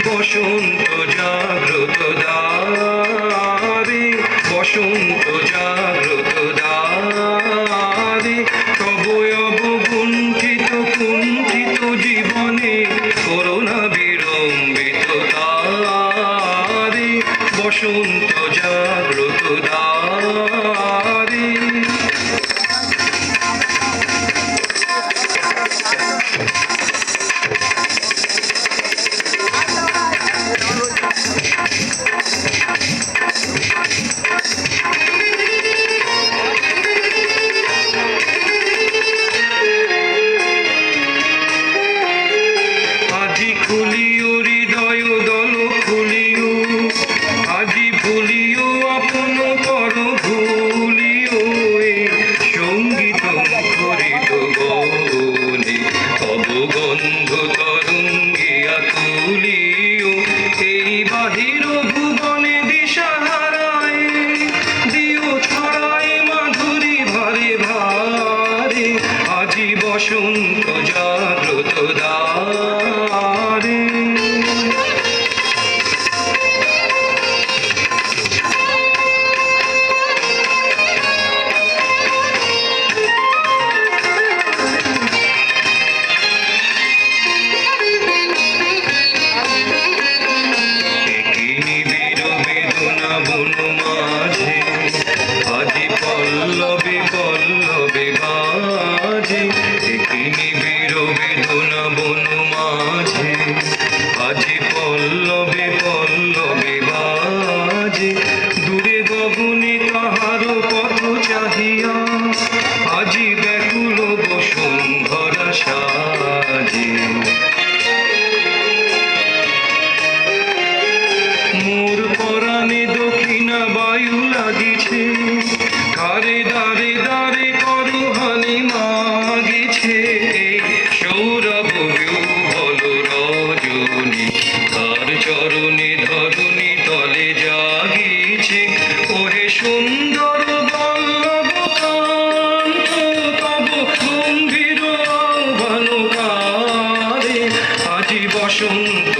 বসন্ত জাগ্রত দ্বারে, বসন্ত জাগ্রত দ্বারে, তব অবগুণ্ঠিত কুণ্ঠিত জীবনে করোনা বিড়ম্বিত দ্বারে, বসন্ত জাগ্রত দ্বারে। খুলিও হৃদয় দল খুলিও, আজি ভুলিও আপন পর ভুলিও, সঙ্গীত মুখরিত গগনে তব গন্ধ তরঙ্গিয়া তুলিও, এই বাহির ভুবনে দিশাহারায় দিও ছড়ায় মাধুরী ভারে ভারে, আজি বসন্ত জাগ্রত দ্বারে। আজি পল্লবে পল্লবে বাজে, নিবিড় বেদনা বন মাঝে, আজি পল্লবে পল্লবে বাজে, দূরে গগনে কাহার পথ চাহিয়া, আজি ব্যাকুল বসুন্ধরা সাজে। মোর পরাণে দক্ষিণা বায়ু লাগিছে, কারে দারে দারে করুহানি মাগিছে, সৌরভ বিহ্বল রজনী তার চরণে ধরণী তলে জাগিছে, ওহে সুন্দর বল্লভ কান্ত তব গম্ভীর আহ্বানকারে, আজি বসন্ত